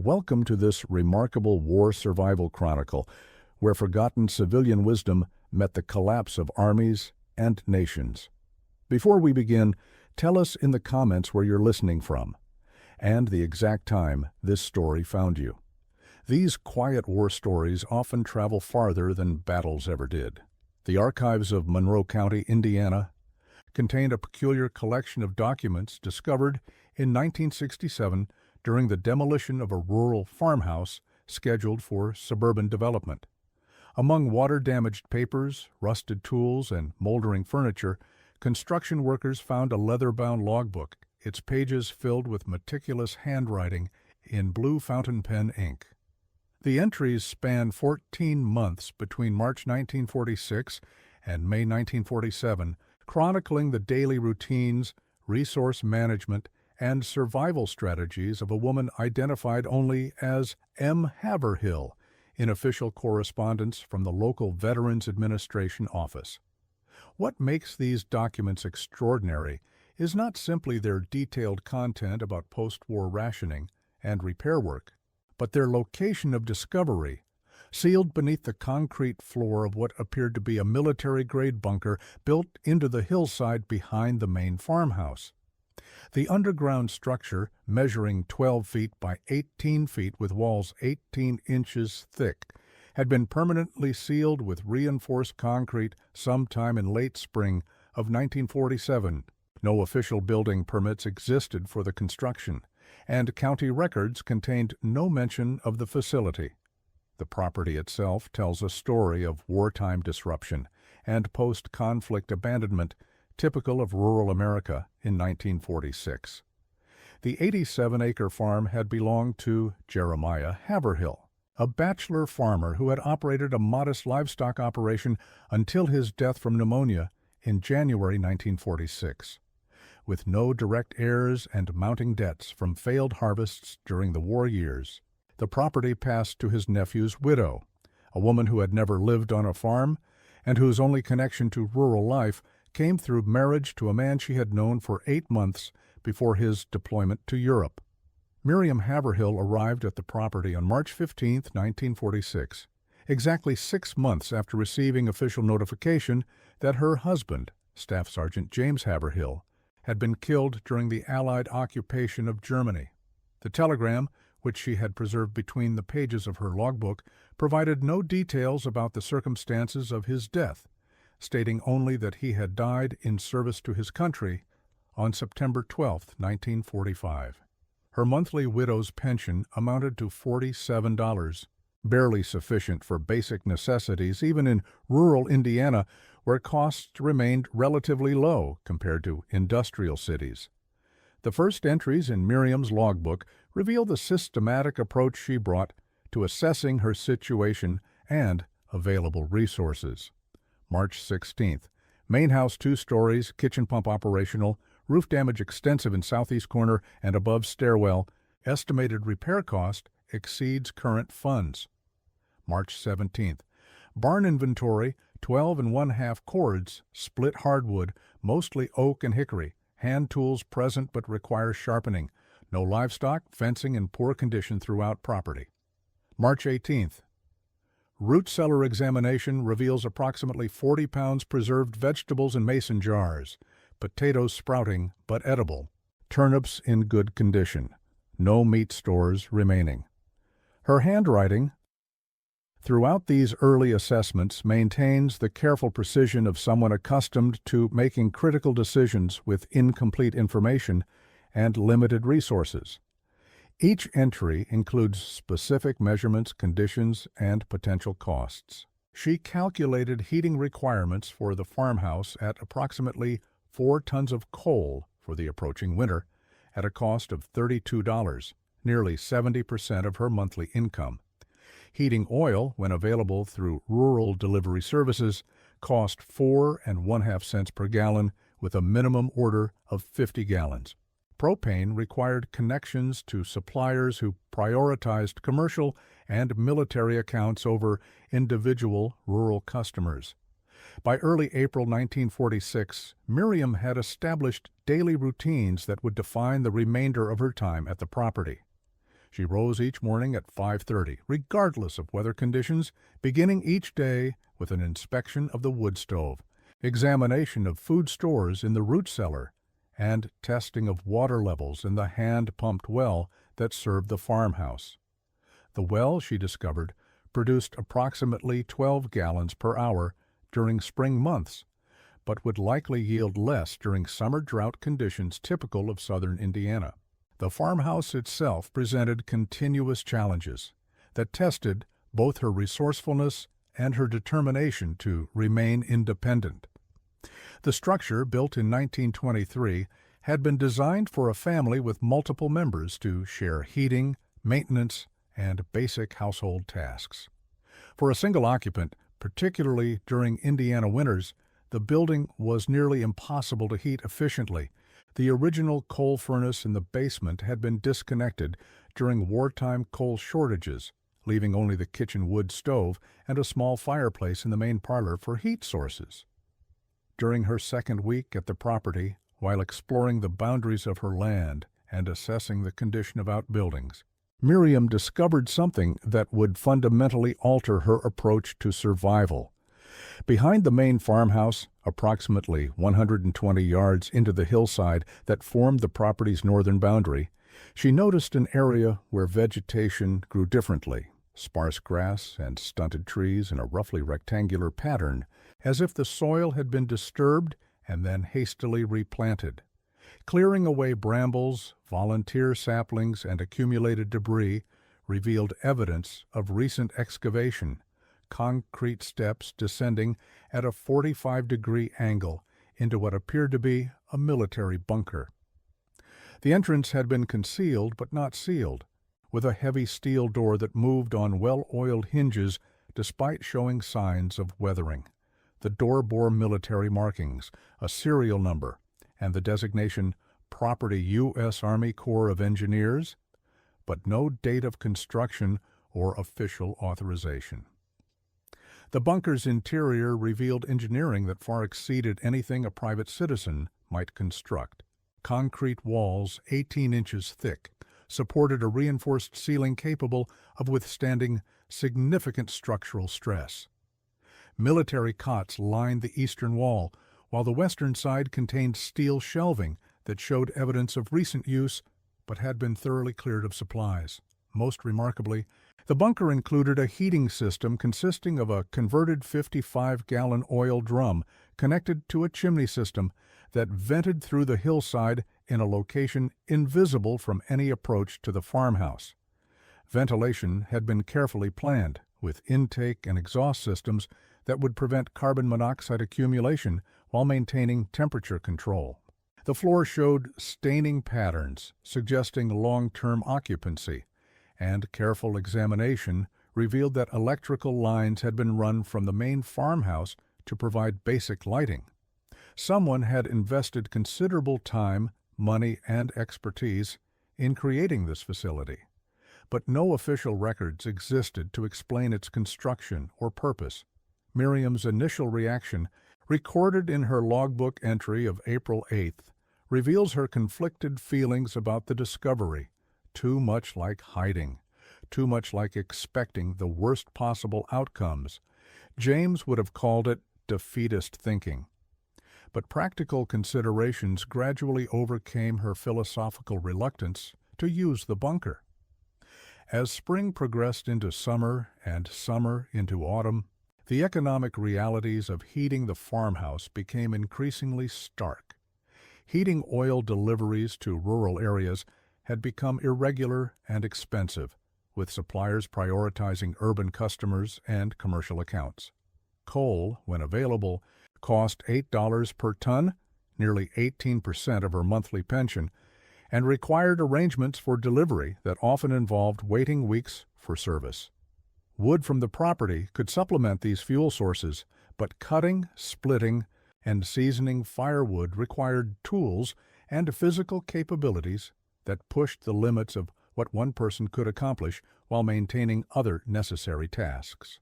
Welcome to this remarkable war survival chronicle, where forgotten civilian wisdom met the collapse of armies and nations. Before we begin, tell us in the comments where you're listening from, and the exact time this story found you. These quiet war stories often travel farther than battles ever did. The archives of Monroe County, Indiana, contained a peculiar collection of documents discovered in 1967 during the demolition of a rural farmhouse scheduled for suburban development. Among water-damaged papers, rusted tools, and moldering furniture, construction workers found a leather-bound logbook, its pages filled with meticulous handwriting in blue fountain pen ink. The entries span 14 months between March 1946 and May 1947, chronicling the daily routines, resource management, and survival strategies of a woman identified only as M. Haverhill in official correspondence from the local Veterans Administration office. What makes these documents extraordinary is not simply their detailed content about post-war rationing and repair work, but their location of discovery, sealed beneath the concrete floor of what appeared to be a military-grade bunker built into the hillside behind the main farmhouse. The underground structure, measuring 12 feet by 18 feet with walls 18 inches thick, had been permanently sealed with reinforced concrete sometime in late spring of 1947. No official building permits existed for the construction, and county records contained no mention of the facility. The property itself tells a story of wartime disruption and post-conflict abandonment typical of rural America in 1946. The 87-acre farm had belonged to Jeremiah Haverhill, a bachelor farmer who had operated a modest livestock operation until his death from pneumonia in January 1946. With no direct heirs and mounting debts from failed harvests during the war years, the property passed to his nephew's widow, a woman who had never lived on a farm and whose only connection to rural life came through marriage to a man she had known for 8 months before his deployment to Europe. Miriam Haverhill arrived at the property on March 15, 1946, exactly 6 months after receiving official notification that her husband, Staff Sergeant James Haverhill, had been killed during the Allied occupation of Germany. The telegram, which she had preserved between the pages of her logbook, provided no details about the circumstances of his death, stating only that he had died in service to his country on September 12, 1945. Her monthly widow's pension amounted to $47, barely sufficient for basic necessities even in rural Indiana, where costs remained relatively low compared to industrial cities. The first entries in Miriam's logbook reveal the systematic approach she brought to assessing her situation and available resources. March 16th, main house 2 stories, kitchen pump operational, roof damage extensive in southeast corner and above stairwell, estimated repair cost exceeds current funds. March 17th, barn inventory, 12 1/2 cords, split hardwood, mostly oak and hickory, hand tools present but require sharpening, no livestock, fencing in poor condition throughout property. March 18th, root cellar examination reveals approximately 40 pounds preserved vegetables in mason jars, potatoes sprouting but edible, turnips in good condition, no meat stores remaining. Her handwriting throughout these early assessments maintains the careful precision of someone accustomed to making critical decisions with incomplete information and limited resources. Each entry includes specific measurements, conditions, and potential costs. She calculated heating requirements for the farmhouse at approximately 4 tons of coal for the approaching winter at a cost of $32, nearly 70% of her monthly income. Heating oil, when available through rural delivery services, cost 4 1/2 cents per gallon with a minimum order of 50 gallons. Propane required connections to suppliers who prioritized commercial and military accounts over individual rural customers. By early April 1946, Miriam had established daily routines that would define the remainder of her time at the property. She rose each morning at 5:30, regardless of weather conditions, beginning each day with an inspection of the wood stove, examination of food stores in the root cellar, and testing of water levels in the hand-pumped well that served the farmhouse. The well, she discovered, produced approximately 12 gallons per hour during spring months, but would likely yield less during summer drought conditions typical of southern Indiana. The farmhouse itself presented continuous challenges that tested both her resourcefulness and her determination to remain independent. The structure, built in 1923, had been designed for a family with multiple members to share heating, maintenance, and basic household tasks. For a single occupant, particularly during Indiana winters, the building was nearly impossible to heat efficiently. The original coal furnace in the basement had been disconnected during wartime coal shortages, leaving only the kitchen wood stove and a small fireplace in the main parlor for heat sources. During her second week at the property, while exploring the boundaries of her land and assessing the condition of outbuildings, Miriam discovered something that would fundamentally alter her approach to survival. Behind the main farmhouse, approximately 120 yards into the hillside that formed the property's northern boundary, she noticed an area where vegetation grew differently, sparse grass and stunted trees in a roughly rectangular pattern, as if the soil had been disturbed and then hastily replanted. Clearing away brambles, volunteer saplings, and accumulated debris revealed evidence of recent excavation, concrete steps descending at a 45-degree angle into what appeared to be a military bunker. The entrance had been concealed but not sealed, with a heavy steel door that moved on well-oiled hinges despite showing signs of weathering. The door bore military markings, a serial number, and the designation Property U.S. Army Corps of Engineers, but no date of construction or official authorization. The bunker's interior revealed engineering that far exceeded anything a private citizen might construct. Concrete walls 18 inches thick supported a reinforced ceiling capable of withstanding significant structural stress. Military cots lined the eastern wall, while the western side contained steel shelving that showed evidence of recent use but had been thoroughly cleared of supplies. Most remarkably, the bunker included a heating system consisting of a converted 55-gallon oil drum connected to a chimney system that vented through the hillside in a location invisible from any approach to the farmhouse. Ventilation had been carefully planned, with intake and exhaust systems that would prevent carbon monoxide accumulation while maintaining temperature control. The floor showed staining patterns suggesting long-term occupancy, and careful examination revealed that electrical lines had been run from the main farmhouse to provide basic lighting. Someone had invested considerable time, money, and expertise in creating this facility, but no official records existed to explain its construction or purpose. Miriam's initial reaction, recorded in her logbook entry of April 8th, reveals her conflicted feelings about the discovery. Too much like hiding, too much like expecting the worst possible outcomes. James would have called it defeatist thinking. But practical considerations gradually overcame her philosophical reluctance to use the bunker. As spring progressed into summer and summer into autumn, the economic realities of heating the farmhouse became increasingly stark. Heating oil deliveries to rural areas had become irregular and expensive, with suppliers prioritizing urban customers and commercial accounts. Coal, when available, cost $8 per ton, nearly 18% of her monthly pension, and required arrangements for delivery that often involved waiting weeks for service. Wood from the property could supplement these fuel sources, but cutting, splitting, and seasoning firewood required tools and physical capabilities that pushed the limits of what one person could accomplish while maintaining other necessary tasks.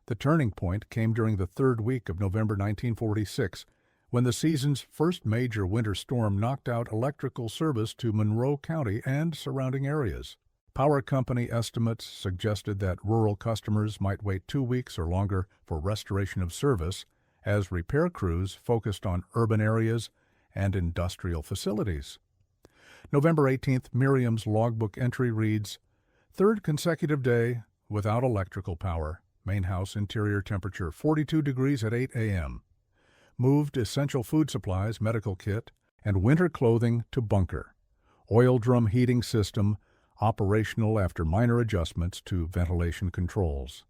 The turning point came during the third week of November 1946, when the season's first major winter storm knocked out electrical service to Monroe County and surrounding areas. Power company estimates suggested that rural customers might wait 2 weeks or longer for restoration of service as repair crews focused on urban areas and industrial facilities. November 18th, Miriam's logbook entry reads, "Third consecutive day without electrical power. Main house interior temperature 42 degrees at 8 a.m. Moved essential food supplies, medical kit, and winter clothing to bunker. Oil drum heating system operational after minor adjustments to ventilation controls."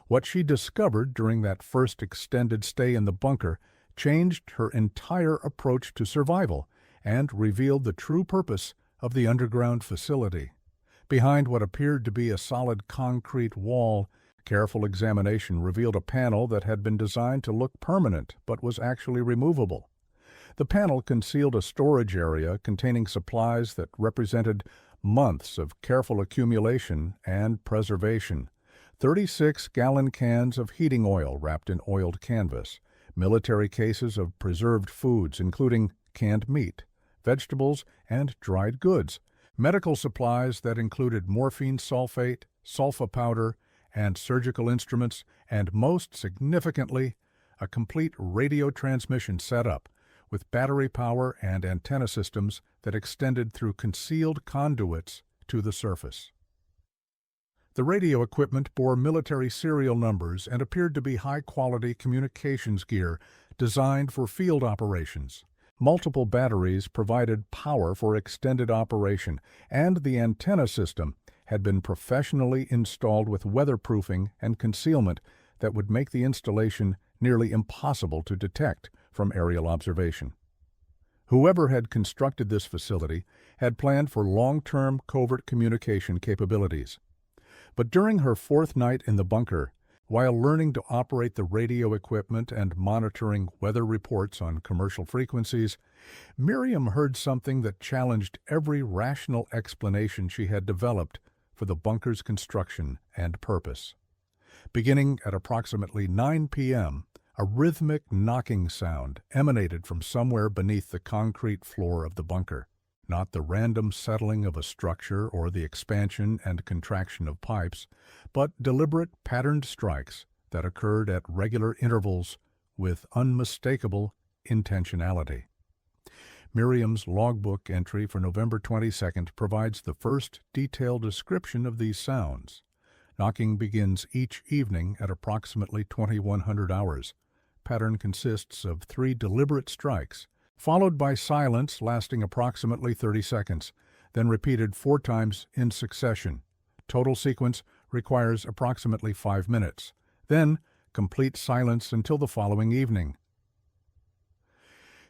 What she discovered during that first extended stay in the bunker changed her entire approach to survival and revealed the true purpose of the underground facility. Behind what appeared to be a solid concrete wall, careful examination revealed a panel that had been designed to look permanent but was actually removable. The panel concealed a storage area containing supplies that represented months of careful accumulation and preservation. 36-gallon cans of heating oil wrapped in oiled canvas, military cases of preserved foods including canned meat, vegetables, and dried goods, medical supplies that included morphine sulfate, sulfa powder, and surgical instruments, and most significantly, a complete radio transmission setup with battery power and antenna systems that extended through concealed conduits to the surface. The radio equipment bore military serial numbers and appeared to be high-quality communications gear designed for field operations. Multiple batteries provided power for extended operation, and the antenna system had been professionally installed with weatherproofing and concealment that would make the installation nearly impossible to detect from aerial observation. Whoever had constructed this facility had planned for long-term covert communication capabilities. But during her fourth night in the bunker, while learning to operate the radio equipment and monitoring weather reports on commercial frequencies, Miriam heard something that challenged every rational explanation she had developed for the bunker's construction and purpose. Beginning at approximately 9 p.m., a rhythmic knocking sound emanated from somewhere beneath the concrete floor of the bunker. Not the random settling of a structure or the expansion and contraction of pipes, but deliberate patterned strikes that occurred at regular intervals with unmistakable intentionality. Miriam's logbook entry for November 22nd provides the first detailed description of these sounds. Knocking begins each evening at approximately 2100 hours. Pattern consists of 3 deliberate strikes, followed by silence lasting approximately 30 seconds, then repeated 4 times in succession. Total sequence requires approximately 5 minutes. Then, complete silence until the following evening.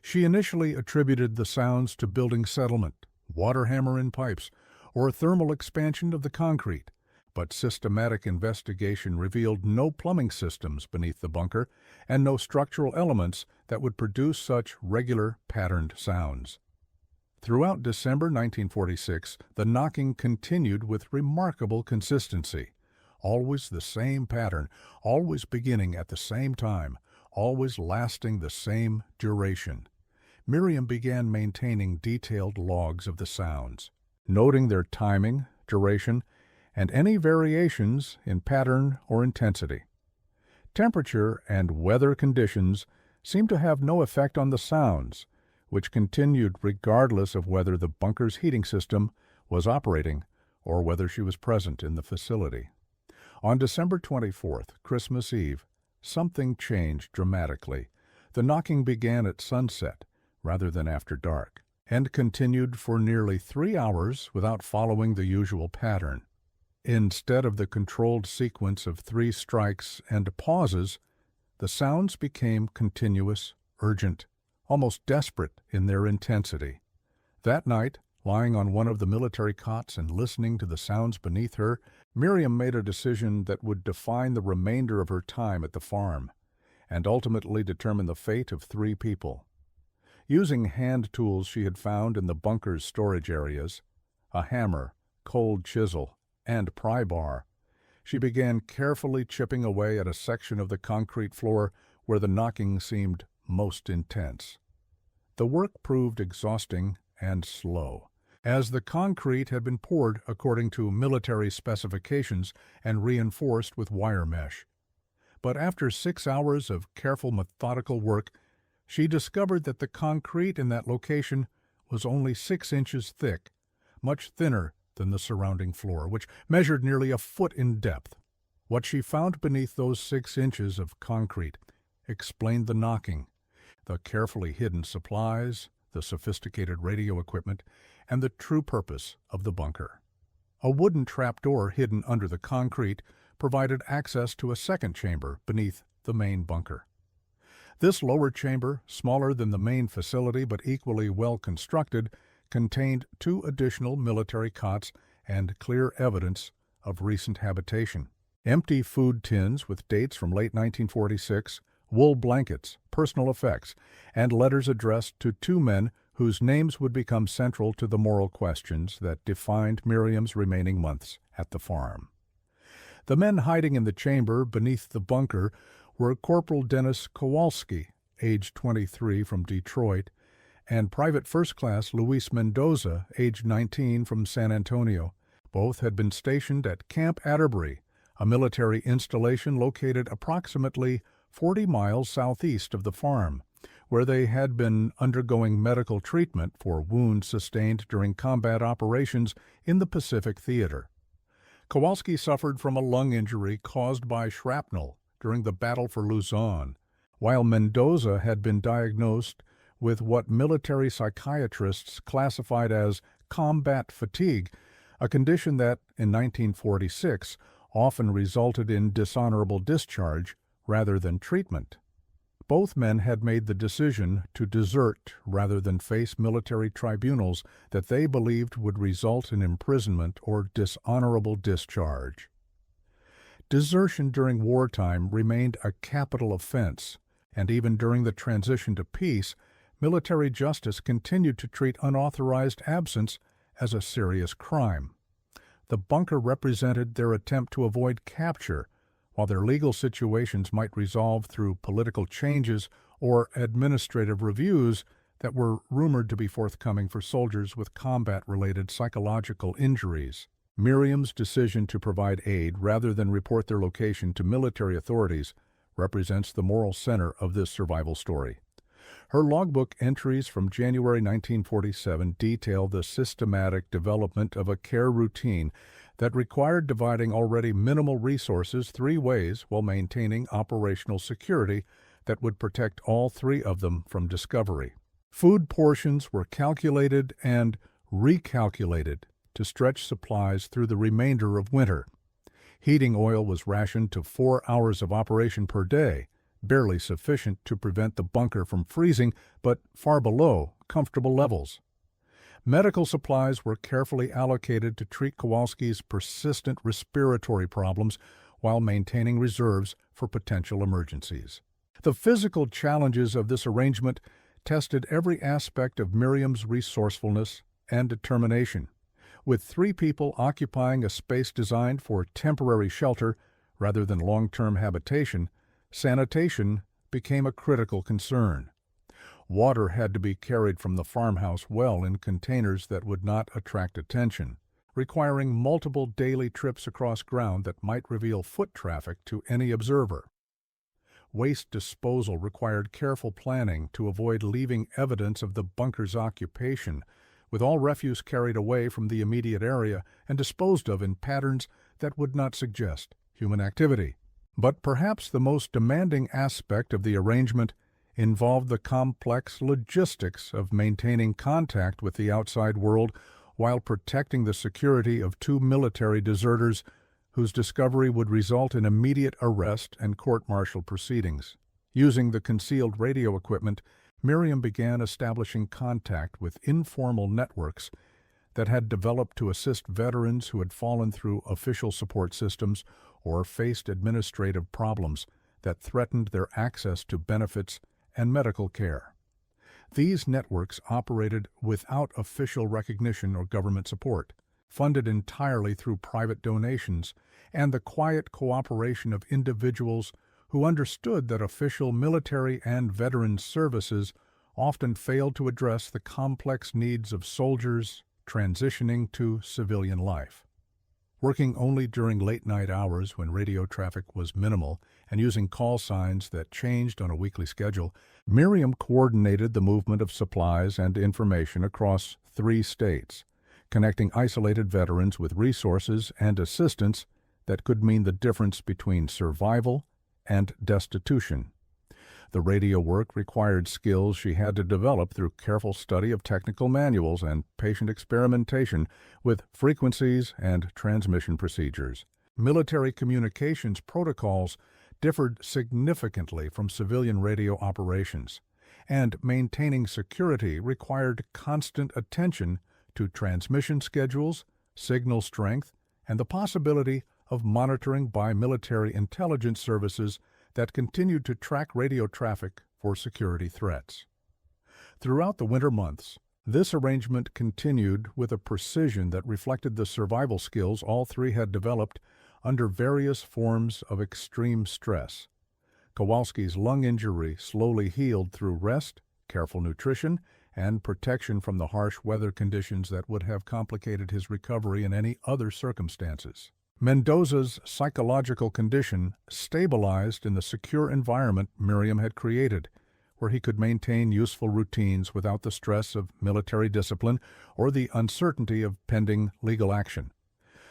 She initially attributed the sounds to building settlement, water hammer in pipes, or thermal expansion of the concrete, but systematic investigation revealed no plumbing systems beneath the bunker and no structural elements that would produce such regular patterned sounds. Throughout December 1946, the knocking continued with remarkable consistency. Always the same pattern, always beginning at the same time, always lasting the same duration. Miriam began maintaining detailed logs of the sounds, noting their timing, duration, and any variations in pattern or intensity. Temperature and weather conditions seemed to have no effect on the sounds, which continued regardless of whether the bunker's heating system was operating or whether she was present in the facility. On December 24th, Christmas Eve, something changed dramatically. The knocking began at sunset rather than after dark, and continued for nearly 3 hours without following the usual pattern. Instead of the controlled sequence of 3 strikes and pauses, the sounds became continuous, urgent, almost desperate in their intensity. That night, lying on one of the military cots and listening to the sounds beneath her, Miriam made a decision that would define the remainder of her time at the farm, and ultimately determine the fate of 3 people. Using hand tools she had found in the bunker's storage areas, a hammer, cold chisel, and pry bar, she began carefully chipping away at a section of the concrete floor where the knocking seemed most intense. The work proved exhausting and slow, as the concrete had been poured according to military specifications and reinforced with wire mesh. But after 6 hours of careful, methodical work, she discovered that the concrete in that location was only 6 inches thick, much thinner than the surrounding floor, which measured nearly a foot in depth. What she found beneath those 6 inches of concrete explained the knocking, the carefully hidden supplies, the sophisticated radio equipment, and the true purpose of the bunker. A wooden trapdoor hidden under the concrete provided access to a second chamber beneath the main bunker. This lower chamber, smaller than the main facility but equally well constructed, contained 2 additional military cots and clear evidence of recent habitation. Empty food tins with dates from late 1946, wool blankets, personal effects, and letters addressed to 2 men whose names would become central to the moral questions that defined Miriam's remaining months at the farm. The men hiding in the chamber beneath the bunker were Corporal Dennis Kowalski, age 23, from Detroit, and Private First Class Luis Mendoza, age 19, from San Antonio. Both had been stationed at Camp Atterbury, a military installation located approximately 40 miles southeast of the farm, where they had been undergoing medical treatment for wounds sustained during combat operations in the Pacific Theater. Kowalski suffered from a lung injury caused by shrapnel during the Battle for Luzon, while Mendoza had been diagnosed with what military psychiatrists classified as combat fatigue, a condition that, in 1946, often resulted in dishonorable discharge rather than treatment. Both men had made the decision to desert rather than face military tribunals that they believed would result in imprisonment or dishonorable discharge. Desertion during wartime remained a capital offense, and even during the transition to peace, military justice continued to treat unauthorized absence as a serious crime. The bunker represented their attempt to avoid capture, while their legal situations might resolve through political changes or administrative reviews that were rumored to be forthcoming for soldiers with combat-related psychological injuries. Miriam's decision to provide aid rather than report their location to military authorities represents the moral center of this survival story. Her logbook entries from January 1947 detail the systematic development of a care routine that required dividing already minimal resources 3 ways while maintaining operational security that would protect all 3 of them from discovery. Food portions were calculated and recalculated to stretch supplies through the remainder of winter. Heating oil was rationed to 4 hours of operation per day, barely sufficient to prevent the bunker from freezing, but far below comfortable levels. Medical supplies were carefully allocated to treat Kowalski's persistent respiratory problems while maintaining reserves for potential emergencies. The physical challenges of this arrangement tested every aspect of Miriam's resourcefulness and determination. With 3 people occupying a space designed for temporary shelter rather than long-term habitation, sanitation became a critical concern. Water had to be carried from the farmhouse well in containers that would not attract attention, requiring multiple daily trips across ground that might reveal foot traffic to any observer. Waste disposal required careful planning to avoid leaving evidence of the bunker's occupation, with all refuse carried away from the immediate area and disposed of in patterns that would not suggest human activity. But perhaps the most demanding aspect of the arrangement involved the complex logistics of maintaining contact with the outside world while protecting the security of 2 military deserters whose discovery would result in immediate arrest and court-martial proceedings. Using the concealed radio equipment, Miriam began establishing contact with informal networks that had developed to assist veterans who had fallen through official support systems or faced administrative problems that threatened their access to benefits and medical care. These networks operated without official recognition or government support, funded entirely through private donations and the quiet cooperation of individuals who understood that official military and veteran services often failed to address the complex needs of soldiers, transitioning to civilian life. Working only during late-night hours when radio traffic was minimal and using call signs that changed on a weekly schedule, Miriam coordinated the movement of supplies and information across 3 states, connecting isolated veterans with resources and assistance that could mean the difference between survival and destitution. The radio work required skills she had to develop through careful study of technical manuals and patient experimentation with frequencies and transmission procedures. Military communications protocols differed significantly from civilian radio operations, and maintaining security required constant attention to transmission schedules, signal strength, and the possibility of monitoring by military intelligence services that continued to track radio traffic for security threats. Throughout the winter months, this arrangement continued with a precision that reflected the survival skills all 3 had developed under various forms of extreme stress. Kowalski's lung injury slowly healed through rest, careful nutrition, and protection from the harsh weather conditions that would have complicated his recovery in any other circumstances. Mendoza's psychological condition stabilized in the secure environment Miriam had created, where he could maintain useful routines without the stress of military discipline or the uncertainty of pending legal action.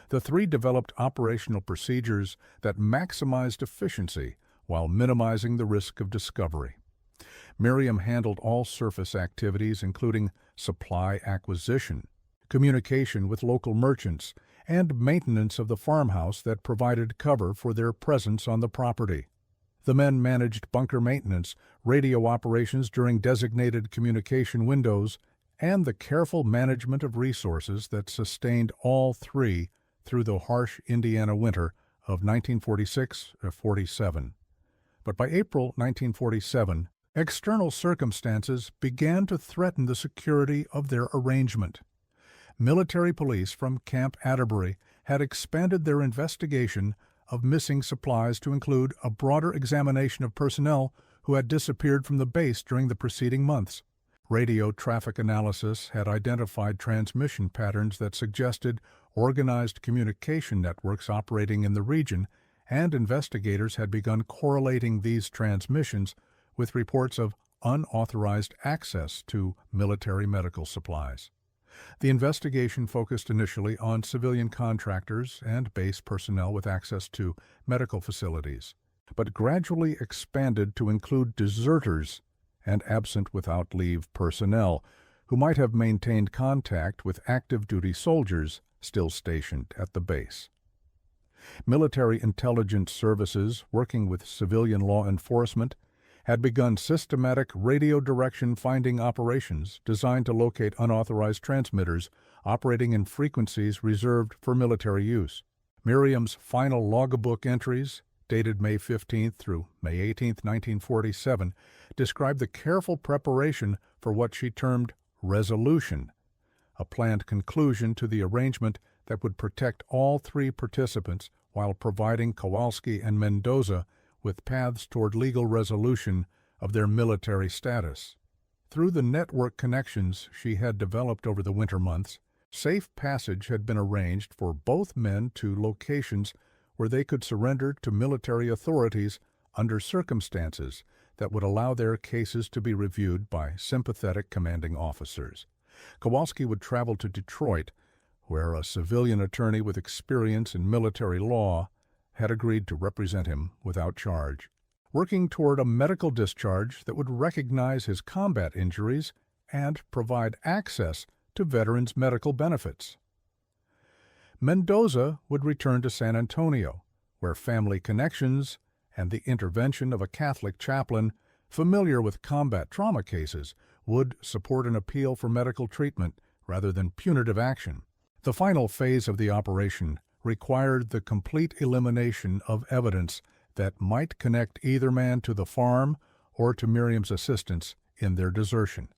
The 3 developed operational procedures that maximized efficiency while minimizing the risk of discovery. Miriam handled all surface activities, including supply acquisition, communication with local merchants, and maintenance of the farmhouse that provided cover for their presence on the property. The men managed bunker maintenance, radio operations during designated communication windows, and the careful management of resources that sustained all 3 through the harsh Indiana winter of 1946-47. But by April 1947, external circumstances began to threaten the security of their arrangement. Military police from Camp Atterbury had expanded their investigation of missing supplies to include a broader examination of personnel who had disappeared from the base during the preceding months. Radio traffic analysis had identified transmission patterns that suggested organized communication networks operating in the region, and investigators had begun correlating these transmissions with reports of unauthorized access to military medical supplies. The investigation focused initially on civilian contractors and base personnel with access to medical facilities, but gradually expanded to include deserters and absent without leave personnel who might have maintained contact with active duty soldiers still stationed at the base. Military intelligence services working with civilian law enforcement had begun systematic radio direction finding operations designed to locate unauthorized transmitters operating in frequencies reserved for military use. Miriam's final logbook entries, dated May 15 through May 18, 1947, describe the careful preparation for what she termed resolution, a planned conclusion to the arrangement that would protect all 3 participants while providing Kowalski and Mendoza with paths toward legal resolution of their military status. Through the network connections she had developed over the winter months, safe passage had been arranged for both men to locations where they could surrender to military authorities under circumstances that would allow their cases to be reviewed by sympathetic commanding officers. Kowalski would travel to Detroit, where a civilian attorney with experience in military law had agreed to represent him without charge, working toward a medical discharge that would recognize his combat injuries and provide access to veterans' medical benefits. Mendoza would return to San Antonio, where family connections and the intervention of a Catholic chaplain familiar with combat trauma cases would support an appeal for medical treatment rather than punitive action. The final phase of the operation required the complete elimination of evidence that might connect either man to the farm or to Miriam's assistance in their desertion.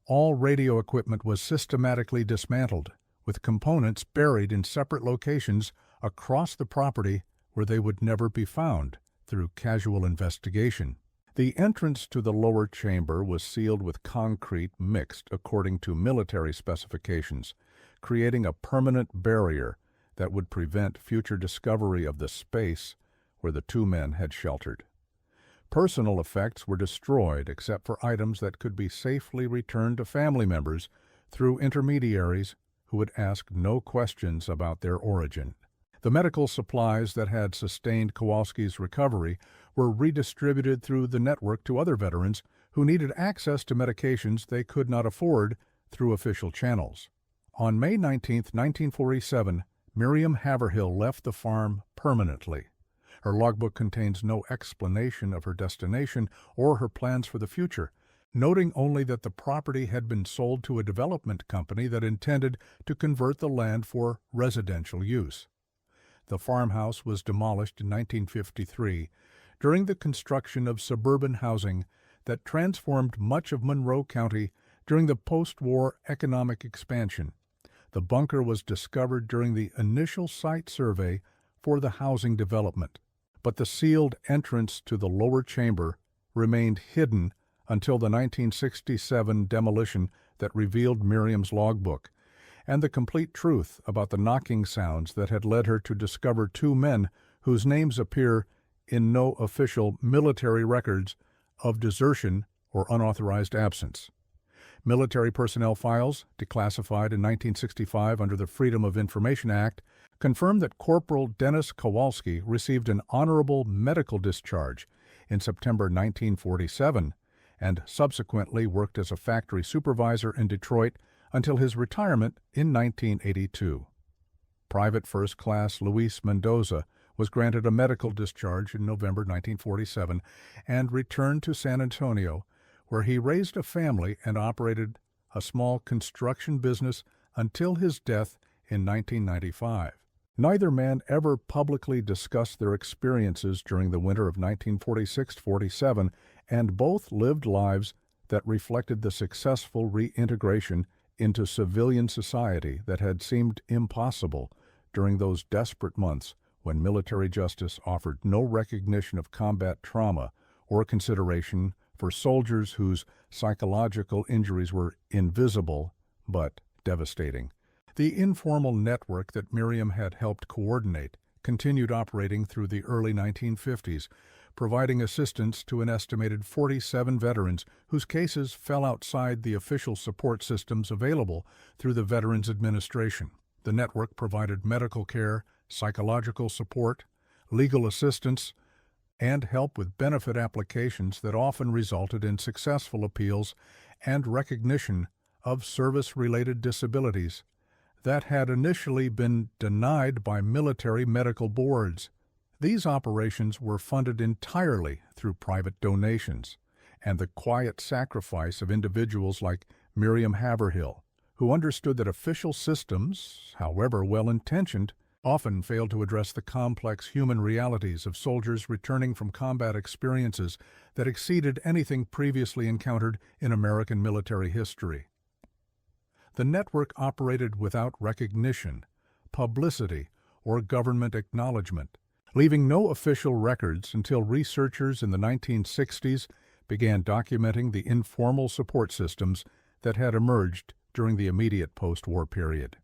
All radio equipment was systematically dismantled, with components buried in separate locations across the property where they would never be found through casual investigation. The entrance to the lower chamber was sealed with concrete mixed according to military specifications, creating a permanent barrier that would prevent future discovery of the space where the two men had sheltered. Personal effects were destroyed except for items that could be safely returned to family members through intermediaries who would ask no questions about their origin. The medical supplies that had sustained Kowalski's recovery were redistributed through the network to other veterans who needed access to medications they could not afford through official channels. On May 19, 1947, Miriam Haverhill left the farm permanently. Her logbook contains no explanation of her destination or her plans for the future, noting only that the property had been sold to a development company that intended to convert the land for residential use. The farmhouse was demolished in 1953 during the construction of suburban housing that transformed much of Monroe County during the post-war economic expansion. The bunker was discovered during the initial site survey for the housing development, but the sealed entrance to the lower chamber remained hidden until the 1967 demolition that revealed Miriam's logbook and the complete truth about the knocking sounds that had led her to discover two men whose names appear in no official military records of desertion or unauthorized absence. Military personnel files, declassified in 1965 under the Freedom of Information Act, confirm that Corporal Dennis Kowalski received an honorable medical discharge in September 1947 and subsequently worked as a factory supervisor in Detroit until his retirement in 1982. Private First Class Luis Mendoza was granted a medical discharge in November 1947 and returned to San Antonio, where he raised a family and operated a small construction business until his death in 1995. Neither man ever publicly discussed their experiences during the winter of 1946-47, and both lived lives that reflected the successful reintegration into civilian society that had seemed impossible during those desperate months when military justice offered no recognition of combat trauma or consideration for soldiers whose psychological injuries were invisible but devastating. The informal network that Miriam had helped coordinate continued operating through the early 1950s, providing assistance to an estimated 47 veterans whose cases fell outside the official support systems available through the Veterans Administration. The network provided medical care, psychological support, legal assistance, and help with benefit applications that often resulted in successful appeals and recognition of service-related disabilities that had initially been denied by military medical boards. These operations were funded entirely through private donations and the quiet sacrifice of individuals like Miriam Haverhill, who understood that official systems, however well-intentioned, often failed to address the complex human realities of soldiers returning from combat experiences that exceeded anything previously encountered in American military history. The network operated without recognition, publicity, or government acknowledgement, leaving no official records until researchers in the 1960s began documenting the informal support systems that had emerged during the immediate post-war period.